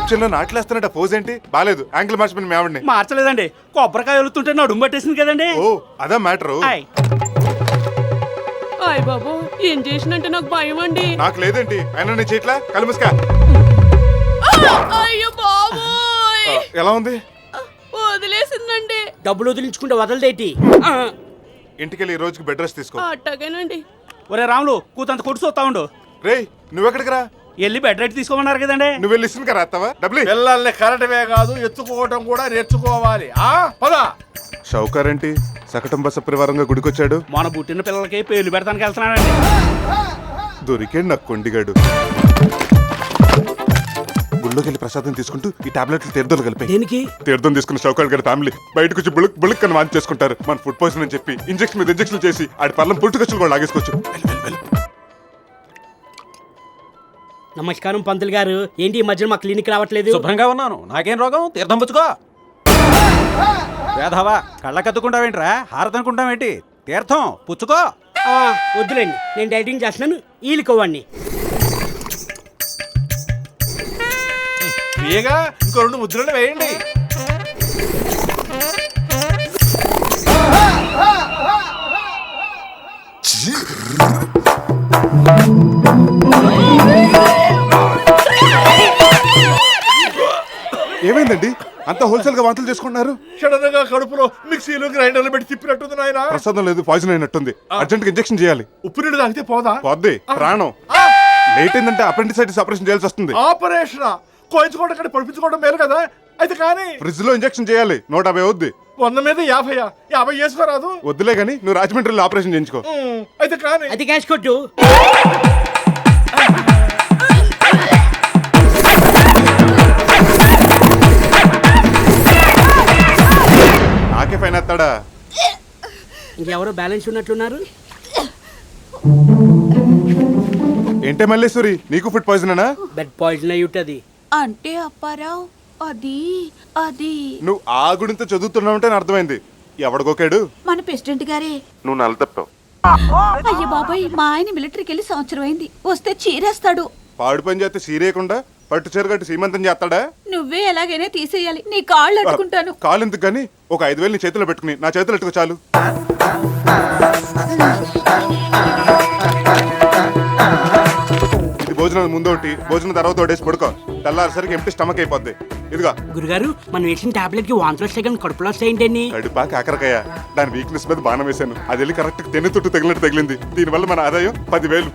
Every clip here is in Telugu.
కిచెన్ లో నాట్లేస్తున్నట్టు పోజ్ ఏంటి బాలేదు. యాంగిల్ మార్చిపోయింది మేవండి. మార్చలేదండి, కొబ్బరికాయ వెళ్తుంటే నడుము పట్టేసింది కదండి. ఓ అదా మ్యాటరు. అయ్ బాబు, ఏం చేసినంటే నాకు భయం అండి. నాకు లేదేంటి, అయినా నీ చీట్లా కలుముసుకా. అయ్యో బాబు, ఎలా ఉంది? వదిలేసిందండి. డబ్బులు వదిలించుకుంటే వదలదేటి. ఇంటికెళ్ళి ఈ రోజుకి బెడ్ రెస్ట్ తీసుకో. అట్టగేనండి. ఒరే రాములు, కూతంత కొడుసు వస్తా ఉండు. రేయ్ నువ్వెక్కడికి రా? వెళ్ళి బెడ్ రైట్ తీసుకోమన్నారు కదండి. నువ్వు వెళ్ళి ఇస్తుంది కదా అత్తవా డబ్బులు. పిల్లల్ని కరటమే కాదు ఎత్తుకోవటం కూడా నేర్చుకోవాలి. పదా షౌకారేంటి సకటం బస పరివారంగా గుడికొచ్చాడు. మన పుట్టిన పిల్లలకి పేర్లు పెడతానికి వెళ్తున్నాడండి. దొరికాడు నాకు కొండిగాడు. గుళ్ళోకి వెళ్ళి ప్రసాదం తీసుకుంటూ ఈ టాబ్లెట్లు తీర్థాలు కలిపి దేనికి? తీర్థం తీసుకున్న షౌకాడు గారి ఫ్యామిలీ బయటకు వచ్చి బుళుక్ బుళుక్ అని వాంతి చేసుకుంటారు. మన ఫుడ్ పాయిజన్ అని చెప్పి ఇంజక్షన్ మీద ఇంజక్షన్ చేసి ఆడి పళ్ళం పుట్టుకొచ్చులు కూడా లాగేసుకోవచ్చు. నమస్కారం పంతులు గారు, ఏంటి ఈ మధ్యన మా క్లినిక్ రావట్లేదు? శుభ్రంగా ఉన్నాను, నాకేం రోగం? తీర్థం పుచ్చుకో. వేధవా, కళ్ళకత్తుకుంటావేంట్రా? హారతనుకుంటావేంటి? తీర్థం పుచ్చుకో. వద్దులేండి, నేను డైటింగ్ చేస్తున్నాను. ఈలుకోవండి. ఫ్రీగా ఇంకో 2 ముద్రలు వేయండి. ఏమైందండి అంత హోల్సేల్ గా వాంతులు చేసుకుంటున్నారు? సడన్ గా కడుపులో మిక్సీలు గ్రైండర్లు పెట్టి తిప్పినట్టుంది నాయన. ప్రసాదం లేదు, పాయిజన్ అయినట్టుంది. అర్జెంట్ గా ఇంజెక్షన్ చేయాలి. ఉప్పు నీళ్ళు తాగితే పోదా? పోద్ది ప్రాణం. లేట్ అయిందంటే అపెండిసైటిస్ ఆపరేషన్ చేయాల్సి వస్తుంది. ఆపరేషన్ కోయించుకోవడం కంటే పడిపించుకోవడం మేలు కదా. అయితే కానీ ఫ్రిడ్జ్ లో ఇంజెక్షన్ చేయాలి. 150 అవుద్ది. 100 మీద 50 చేసుకోరాదు. వద్దులే గానీ నువ్వు రాజమండ్రిలో ఆపరేషన్ చేయించుకో. అయితే కానీ అది క్యాష్ కొట్టు. నాకే ఫైన్ ఎత్తాడా? ఇంకెవరో బ్యాలెన్స్ ఉన్నట్లున్నారు. ఏంటే మల్లేశ్వరి, నీకు ఫుడ్ పాయిజన్ అనా? బెడ్ పాయిజన్ అయి ఉంటది. అంటే అప్పారావు, అది నువ్వు ఆ గుడింత చదువుతున్నావంటే అర్థమైంది. ఎవడికోకాడు? మన ప్రెసిడెంట్ గారే. నువ్వు నల్ల తప్పావు. అయ్య బాబాయ్, మా ఆయన మిలిటరీకి వెళ్ళి సంవత్సరం అయింది. వస్తే చీరేస్తాడు. పాడు పని చేస్తే సీరేయకుండా పట్టు చీర కట్టి సీమంతం చేస్తాడా? నువ్వే ఎలాగైనా తీసేయాలి. నీ కాళ్ళు అట్టుకుంటాను. కాలు ఎందుకు గానీ ఒక 5,000 నీ చేతిలో పెట్టుకుని నా చేతిలో పెట్టుకో చాలు. ఇది భోజనం ముందు ఒకటి, భోజనం తర్వాత ఒకటేసి పడుకో. తెల్లారిసరికి ఎంటీ స్టమక్ అయిపోద్ది. ఇదిగా గురుగారు, మనం వేసిన టాబ్లెట్ కి వాంతులు వస్తాయి కానీ కడుపులో వస్తాయండి. కడుపా కాకరకాయ, దాని వీక్నెస్ మీద బాణం వేశాను. అది వెళ్ళి కరెక్ట్ తెన్ను తుట్టు తగిలినట్టు తగిలింది. దీనివల్ల మన ఆదాయం 10,000.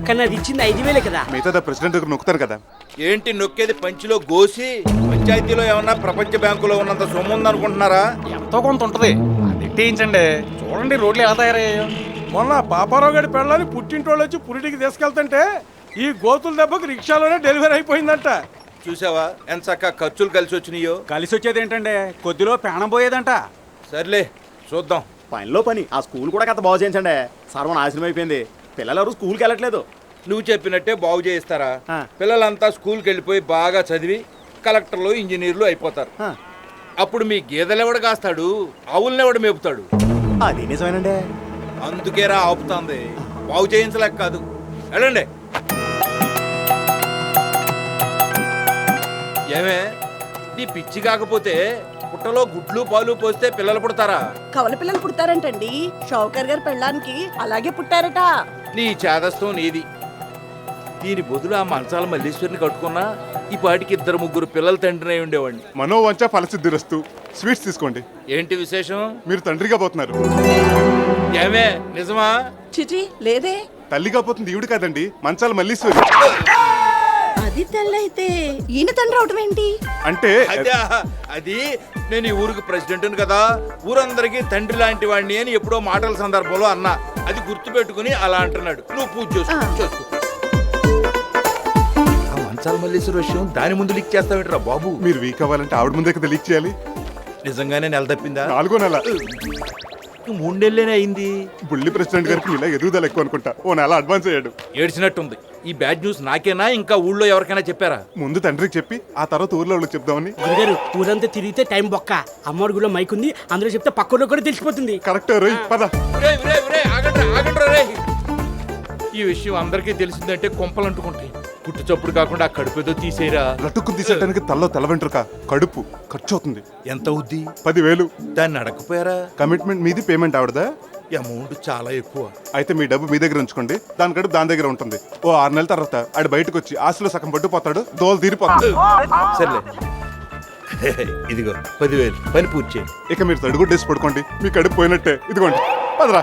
కానీ అది ఇచ్చింది 5,000 కదా. మిగతా ప్రెసిడెంట్ దగ్గర నొక్కుతాను కదా. ఏంటి నొక్కేది? పంచిలో గోసి పంచాయతీలో ఏమన్నా ప్రపంచ బ్యాంకులో ఉన్నంత సొమ్ము ఉందనుకుంటున్నారా? ఎంతో కొంత ఉంటది, నెట్టేయించండి. చూడండి రోడ్లు ఎలా తయారయ్యాయో. మొన్న పాపారావు గారి పెళ్ళని పుట్టింటోళ్ళు వచ్చి పురిటికి తీసుకెళ్తుంటే ఈ గోతుల దెబ్బకు రిక్షాలోనే డెలివరీ అయిపోయిందంట. చూసావా ఎంత చక్కగా ఖర్చులు కలిసి వచ్చినాయో. కలిసి వచ్చేది ఏంటండి, కొద్దిలో ప్రాణం పోయేదంట. సర్లే చూద్దాం. పనిలో పని ఆ స్కూల్ కూడా కథ బాగు చేయించండి. సర్వనాశనం అయిపోయింది. పిల్లలు ఎవరు స్కూల్కి వెళ్ళట్లేదు. నువ్వు చెప్పినట్టే బాగు చేయిస్తారా? పిల్లలంతా స్కూల్కి వెళ్ళిపోయి బాగా చదివి కలెక్టర్లు ఇంజనీర్లు అయిపోతారు. అప్పుడు మీ గేదెలెవడు కాస్తాడు, ఆవులనెవడు మేపుతాడు? అది నిజమేనండి. అందుకేరా ఆపుతాంది. బాగు చేయించలేక కాదు. వెళ్ళండి. ఏమే నీ పిచ్చి కాకపోతే పుట్టలో గుడ్లు పాలు పోస్తే పిల్లలు పుడతారా? కవల పిల్లలు పుడతారంటండి. షౌకర్ గారి పెళ్ళానికి అలాగే పుట్టారట. నీ చేదస్తం నీది. దీని బదులు ఆ మంచాల మల్లీశ్వరిని కట్టుకున్నా ఈ పాటికి 2-3 పిల్లల తండ్రినై ఉండేవాడిని. మనోవంచ ఫలసిద్ధిరస్తు. స్వీట్స్ తీసుకోండి. ఏంటి విశేషం? మీరు తండ్రిగా పోతున్నారు. ఏమే నిజమా? చిచి లేదే. తల్లిగా పోతుంది ఈవిడ కాదండి, మంచాల మల్లీశ్వరి. అది తెల్లైతే ఈయన తండ్రి అవటం ఏంటి? అంటే అది నేను ఈ ఊరికి ప్రెసిడెంట్ కదా, ఊరందరికీ తండ్రి లాంటి వాడిని అని ఎప్పుడో మాటల సందర్భంలో అన్నా. అది గుర్తు పెట్టుకుని అలా అంటున్నాడు. నువ్వు పూజ చేసుకో. ఆ మంచాల మల్లేశ్వర విషయం దాని ముందు లీక్ చేస్తావేంట్రా బాబు? మీరు వీక్ అవ్వాలంటే ఆవిడ ముందే కదా లీక్ చేయాలి. నిజంగానే నెల తప్పిందా? 4వ నెల. 3 నెలలేనే అయింది. బుల్లి ప్రెసిడెంట్ గారికి ఇలా ఎదుగుదల ఎక్కువ అనుకుంటా. ఓ నెల అడ్వాన్స్ అయ్యాడు. ఏడ్చినట్టుంది. ఈ బ్యాడ్ న్యూస్ నాకేనా ఇంకా ఊళ్ళో ఎవరికైనా చెప్పారా? ముందు తండ్రికి చెప్పి ఆ తర్వాత ఊర్లో వాళ్ళకి చెప్దామని. గురుగారు, ఊరంతా తిరిగితే టైం బొక్క. అమ్మవారి గుడిలో మైక్ ఉంది, అందులో చెప్తే పక్కలో కూడా తెలిసిపోతుంది. కరెక్ట్ రోయ్, పద. ఆగండ్రా. ఈ విషయం అందరికీ తెలిసిందంటే కొంపలు అంటుకుంటాయి. పుట్టు చప్పుడు కాకుండా ఆ కడుపు ఏదో తీసేయరా. లటుక్కు తీసేయడానికి తల్లో తెల్ల వెంట్రుక కడుపు ఖర్చు అవుతుంది. ఎంత అవుద్ది? 10,000. దాన్ని అడగపోయారా? కమిట్మెంట్ మీది, పేమెంట్ ఆవిడదా? అమౌంట్ చాలా ఎక్కువ. అయితే మీ డబ్బు మీ దగ్గర ఉంచుకోండి, దాని కడుపు దాని దగ్గర ఉంటుంది. ఓ 6 నెలల తర్వాత ఆడు బయటకు వచ్చి ఆశలో సగం పట్టుకుపోతాడు, దోలు తీరిపోతాడు. సర్లే ఇదిగో 10,000 పని పూర్తి చేయి. ఇక మీరు తడుగుడ్డేసి పడుకోండి, మీ కడుపు పోయినట్టే. ఇదిగోండి, పదరా.